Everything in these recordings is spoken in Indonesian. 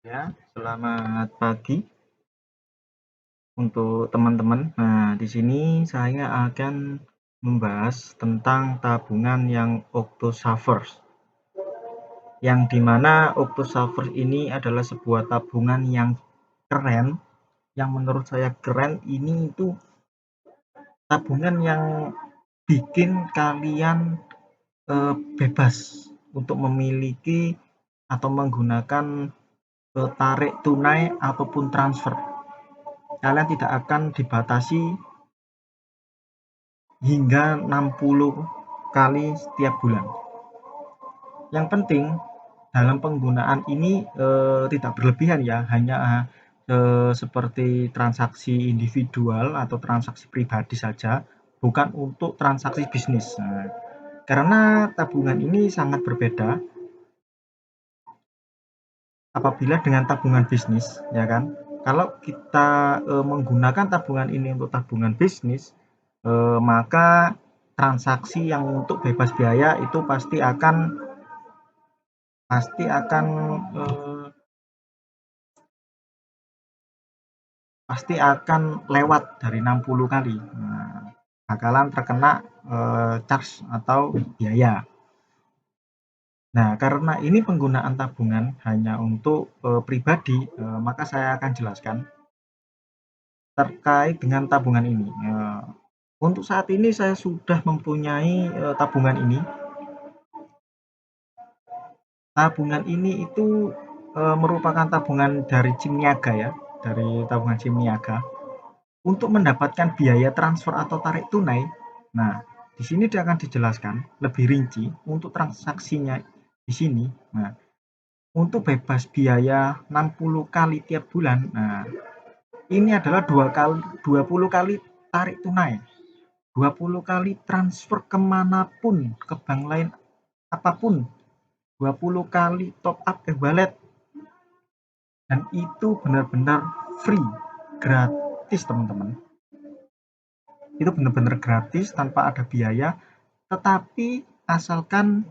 Ya, selamat pagi untuk teman-teman. Nah, di sini saya akan membahas tentang tabungan yang Octosavers. Yang dimana Octosavers ini adalah sebuah tabungan yang keren, yang menurut saya keren. Ini itu tabungan yang bikin kalian bebas untuk memiliki atau menggunakan tarik tunai ataupun transfer. Kalian tidak akan dibatasi hingga 60 kali setiap bulan. Yang penting dalam penggunaan ini tidak berlebihan ya, hanya seperti transaksi individual atau transaksi pribadi saja, bukan untuk transaksi bisnis. Nah, karena tabungan ini sangat berbeda apabila dengan tabungan bisnis, ya kan? Kalau kita menggunakan tabungan ini untuk tabungan bisnis, maka transaksi yang untuk bebas biaya itu pasti akan lewat dari 60 kali. Nah, bakalan terkena charge atau biaya. Nah, karena ini penggunaan tabungan hanya untuk pribadi, maka saya akan jelaskan terkait dengan tabungan ini. Untuk saat ini saya sudah mempunyai tabungan ini. Tabungan ini itu merupakan tabungan dari Cimniaga ya, dari tabungan Cimniaga. Untuk mendapatkan biaya transfer atau tarik tunai, nah di sini dia akan dijelaskan lebih rinci untuk transaksinya di sini. Nah, untuk bebas biaya 60 kali tiap bulan. Nah, ini adalah 20 kali tarik tunai, 20 kali transfer kemanapun, ke bank lain apapun, 20 kali top up e-wallet, dan itu benar-benar free, gratis teman-teman. Itu benar-benar gratis tanpa ada biaya, tetapi asalkan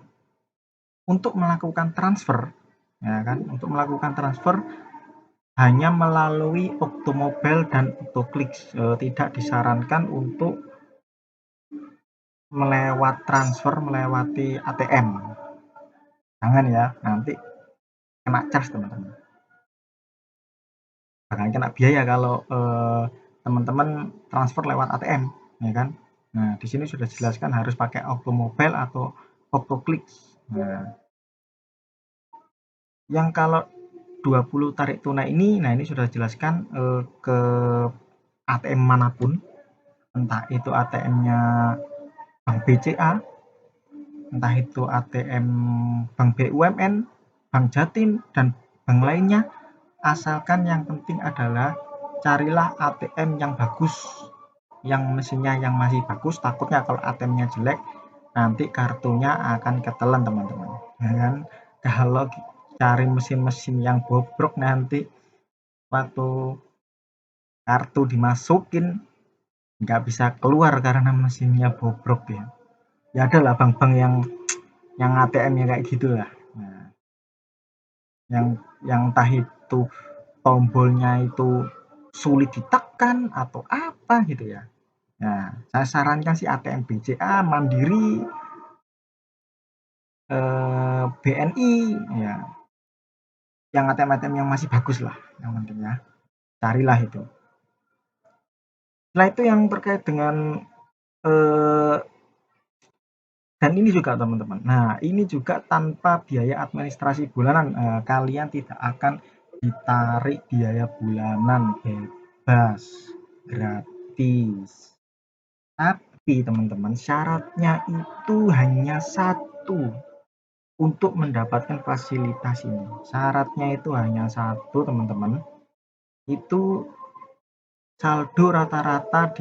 untuk melakukan transfer, ya kan, untuk melakukan transfer hanya melalui Octomobile dan Octoclicks. Tidak disarankan untuk transfer melewati ATM. Jangan ya, nanti kena charge teman-teman. Bahkan kena biaya kalau teman-teman transfer lewat ATM, ya kan. Nah, di sini sudah dijelaskan harus pakai Octomobile atau Octoclicks. Nah, yang kalau 20 tarik tunai ini, nah ini sudah dijelaskan ke ATM manapun, entah itu ATM-nya Bank BCA, entah itu ATM Bank BUMN, Bank Jatim, dan bank lainnya, asalkan yang penting adalah carilah ATM yang bagus, yang mesinnya yang masih bagus. Takutnya kalau ATM-nya jelek, nanti kartunya akan ketelan teman-teman, ya kan. Kalau cari mesin-mesin yang bobrok, nanti waktu kartu dimasukin nggak bisa keluar karena mesinnya bobrok ya. Ya ada lah bank-bank yang ATM-nya kayak gitulah. Nah, yang entah itu tombolnya itu sulit ditekan atau apa gitu ya. Nah, saya sarankan sih ATM BCA, Mandiri, BNI ya. Yang ATM-ATM yang masih bagus lah, yang penting ya. Carilah itu. Setelah itu yang terkait dengan eh, dan ini juga teman-teman. Nah, ini juga tanpa biaya administrasi bulanan. Kalian tidak akan ditarik biaya bulanan, bebas, gratis. Tapi teman-teman, syaratnya itu hanya satu untuk mendapatkan fasilitas ini. Syaratnya itu hanya satu teman-teman. Itu saldo rata-rata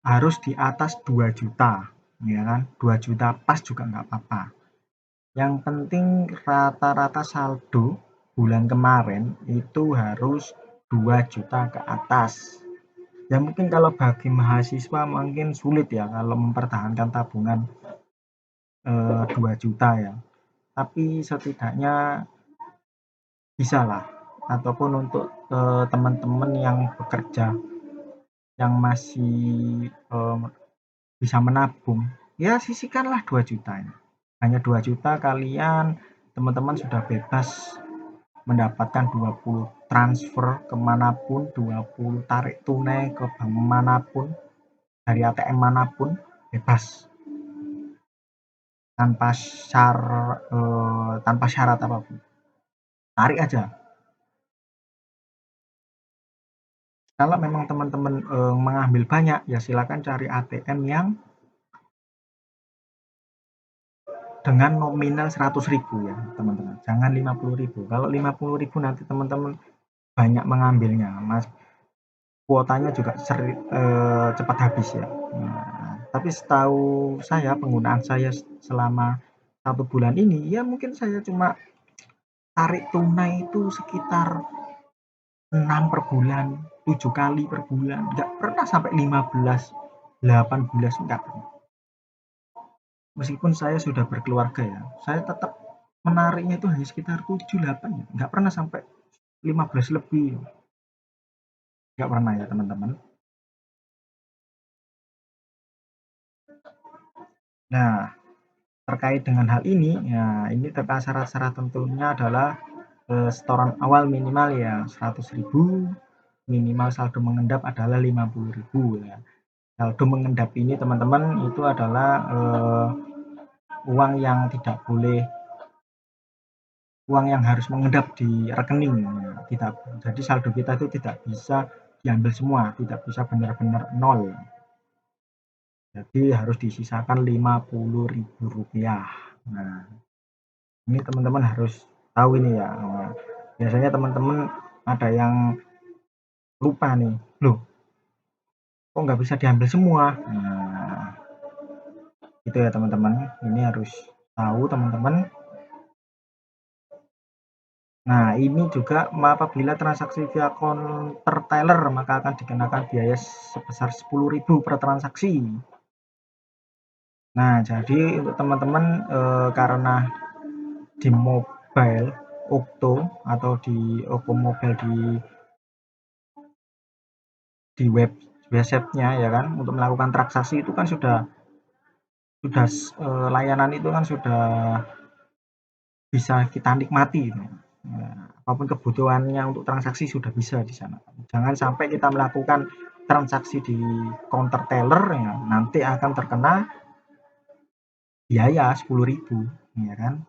harus di atas 2 juta. Ya kan? 2 juta pas juga nggak apa-apa. Yang penting rata-rata saldo bulan kemarin itu harus 2 juta ke atas. Ya mungkin kalau bagi mahasiswa mungkin sulit ya kalau mempertahankan tabungan 2 juta ya. Tapi setidaknya bisalah, ataupun untuk teman-teman yang bekerja, yang masih bisa menabung, ya sisihkanlah 2 juta. Hanya 2 juta kalian teman-teman sudah bebas mendapatkan 20 transfer kemanapun, 20 tarik tunai ke bank manapun, dari ATM manapun, bebas tanpa syarat apapun. Tarik aja. Kalau memang teman-teman mengambil banyak, ya silakan cari ATM yang dengan nominal 100.000 ya teman-teman, jangan 50.000. Kalau 50.000 nanti teman-teman banyak mengambilnya, mas, kuotanya juga cepat habis ya. Nah, tapi setahu saya, penggunaan saya selama 1 bulan ini, ya mungkin saya cuma tarik tunai itu sekitar 6 per bulan, 7 kali per bulan, nggak pernah sampai 15, 18, nggak pernah. Meskipun saya sudah berkeluarga ya, saya tetap menariknya itu hanya sekitar 7, 8 ya, nggak pernah sampai 15 lebih, nggak pernah ya teman-teman. Nah, terkait dengan hal ini, ya ini terkait syarat-syarat tentunya adalah setoran awal minimal ya 100.000, minimal saldo mengendap adalah 50.000 ya. Saldo mengendap ini teman-teman itu adalah uang yang tidak boleh, uang yang harus mengendap di rekening ya, tidak. Jadi saldo kita itu tidak bisa diambil semua, tidak bisa benar-benar nol. Jadi harus disisakan Rp50.000. Nah, ini teman-teman harus tahu ini ya. Nah, biasanya teman-teman ada yang lupa nih, loh kok nggak bisa diambil semua. Nah, itu ya teman-teman, ini harus tahu teman-teman. Nah, ini juga apabila transaksi via counter teller maka akan dikenakan biaya sebesar 10.000 per transaksi. Nah, jadi untuk teman-teman karena di mobile Okto atau di Oppo Mobile di websitenya ya kan, untuk melakukan transaksi itu kan sudah layanan itu kan sudah bisa kita nikmati gitu. Nah, apapun kebutuhannya untuk transaksi sudah bisa di sana. Jangan sampai kita melakukan transaksi di counter teller ya, nanti akan terkena biaya 10.000 ya kan.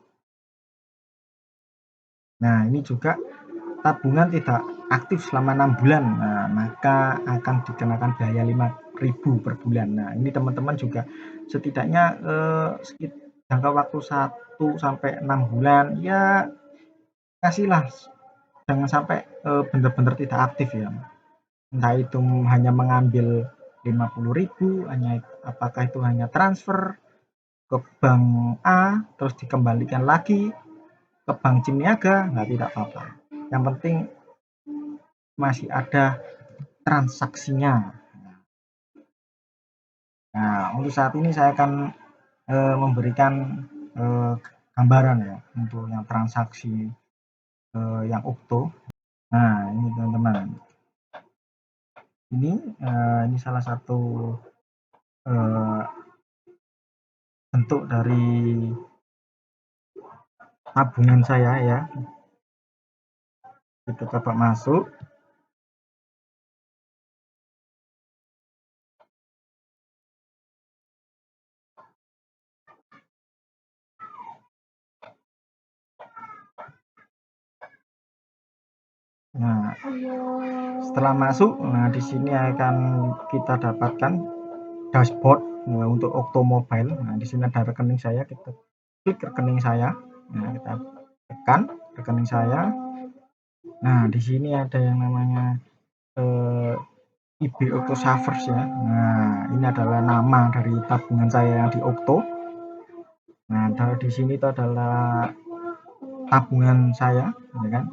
Nah, ini juga tabungan tidak aktif selama 6 bulan, nah, maka akan dikenakan biaya 5.000 per bulan. Nah, ini teman-teman juga setidaknya jangka waktu 1 sampai 6 bulan ya kasihlah, jangan sampai benar-benar tidak aktif ya. Entah itu hanya mengambil 50.000, apakah itu hanya transfer ke bank A terus dikembalikan lagi ke bank Cimniaga, nggak, tidak apa-apa. Yang penting masih ada transaksinya. Nah, untuk saat ini saya akan memberikan gambaran ya untuk yang transaksi yang Okto. Nah, ini teman-teman. Ini salah satu bentuk dari tabungan saya ya. Kita coba masuk. Nah, setelah masuk, nah di sini akan kita dapatkan dashboard untuk Okto Mobile. Nah, di sini ada rekening saya, kita klik rekening saya. Nah, kita tekan rekening saya. Nah, di sini ada yang namanya IB Okto Savers ya. Nah, ini adalah nama dari tabungan saya yang di Okto. Nah, di sini itu adalah tabungan saya, ya kan,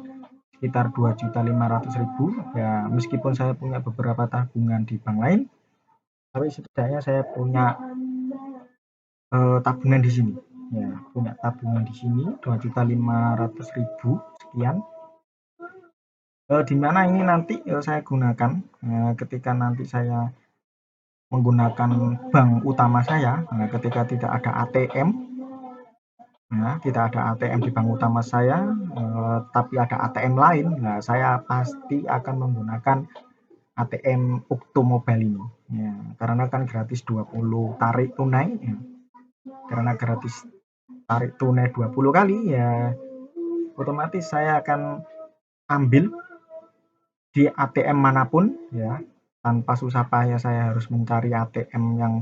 sekitar 2.500.000 ya. Meskipun saya punya beberapa tabungan di bank lain, tapi setidaknya saya punya tabungan di sini ya, punya tabungan di sini 2.500.000 sekian. di mana ini nanti saya gunakan ketika nanti saya menggunakan bank utama saya, ketika tidak ada ATM. Nah, tidak ada ATM di bank utama saya, tapi ada ATM lain. Nah, saya pasti akan menggunakan ATM Ukto Mobile ini. Ya, karena kan gratis 20 tarik tunai. Ya. Karena gratis tarik tunai 20 kali, ya otomatis saya akan ambil di ATM manapun, ya, tanpa susah payah saya harus mencari ATM yang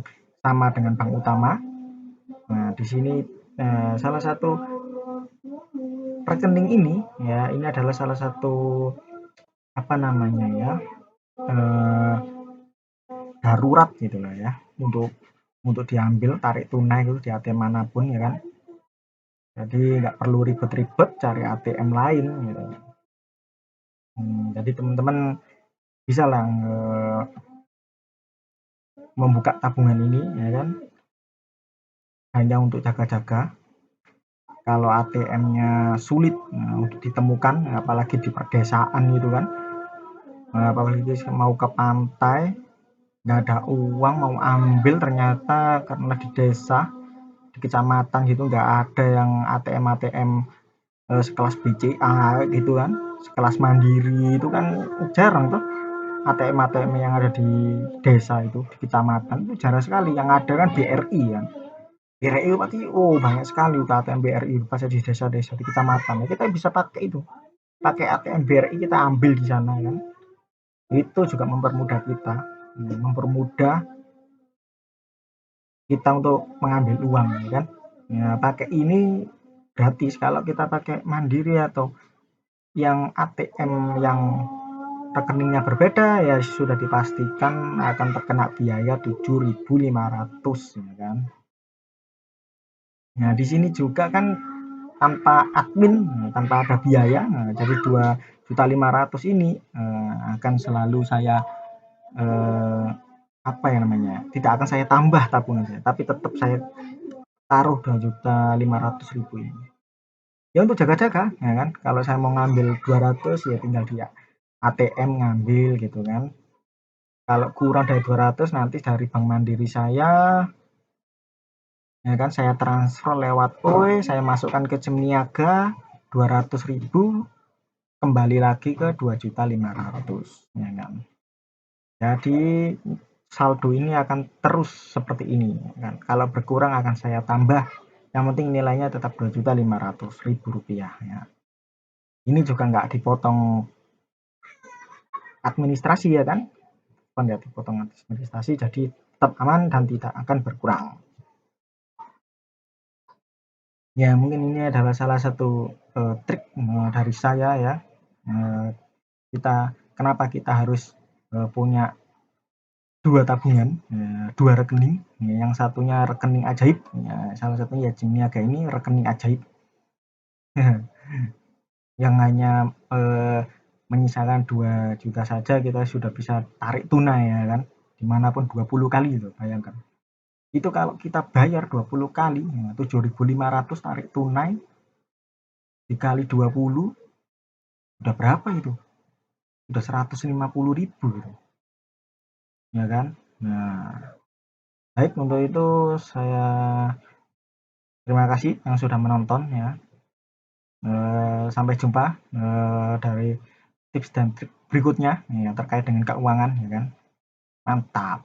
sama dengan bank utama. Nah, di sini salah satu rekening ini, ya, ini adalah salah satu apa namanya ya, eh, darurat gitu lah ya, untuk diambil tarik tunai itu di ATM manapun ya kan. Jadi nggak perlu ribet-ribet cari ATM lain gitu. Jadi teman-teman bisa lah membuka tabungan ini ya kan, hanya untuk jaga-jaga. Kalau ATM-nya sulit untuk ditemukan, apalagi di pedesaan gitu kan, apalagi mau ke pantai nggak ada uang mau ambil, ternyata karena di desa, di kecamatan gitu nggak ada yang ATM sekelas BCA gitu kan, sekelas Mandiri itu kan jarang tuh. ATM yang ada di desa itu, di kecamatan itu jarang sekali. Yang ada kan BRI ya. BRI itu pasti banyak sekali ATM BRI pas di desa-desa, di kecamatan. Nah, kita bisa pakai itu. Pakai ATM BRI kita ambil di sana kan. Itu juga mempermudah kita, mempermudah kita untuk mengambil uang ya kan. Ya, pakai ini gratis. Kalau kita pakai Mandiri atau yang ATM yang rekeningnya berbeda, ya sudah dipastikan akan terkena biaya 7.500 ya kan. Nah, di sini juga kan tanpa admin, tanpa ada biaya. Nah, jadi 2.500.000 ini akan selalu saya apa ya namanya? Tidak akan saya tambah tabungan saya, tapi tetap saya taruh 2.500.000 ini. Ya untuk jaga-jaga, ya kan. Kalau saya mau ngambil 200 ya tinggal di ATM ngambil gitu kan. Kalau kurang dari 200 nanti dari Bank Mandiri saya, ya kan, saya transfer lewat OE, saya masukkan ke Jem Niaga 200.000, kembali lagi ke 2.500.000 ya kan. Jadi saldo ini akan terus seperti ini kan. Kalau berkurang akan saya tambah. Yang penting nilainya tetap 2.500.000 rupiah ya. Ini juga nggak dipotong administrasi ya kan. Nggak dipotong administrasi, jadi tetap aman dan tidak akan berkurang. Ya mungkin ini adalah salah satu trik dari saya ya. Kenapa kita harus punya dua tabungan, dua rekening. Yang satunya rekening ajaib, ya, salah satunya ya Jem Niaga ini rekening ajaib. Yang hanya menyisakan 2 juta saja kita sudah bisa tarik tunai ya kan, dimanapun 20 kali itu, bayangkan. Itu kalau kita bayar 20 kali, ya, 7.500 tarik tunai dikali 20, udah berapa itu? Udah 150.000 gitu, ya kan. Nah, baik, untuk itu saya terima kasih yang sudah menonton ya. Sampai jumpa dari tips dan trik berikutnya ya, terkait dengan keuangan ya kan. Mantap.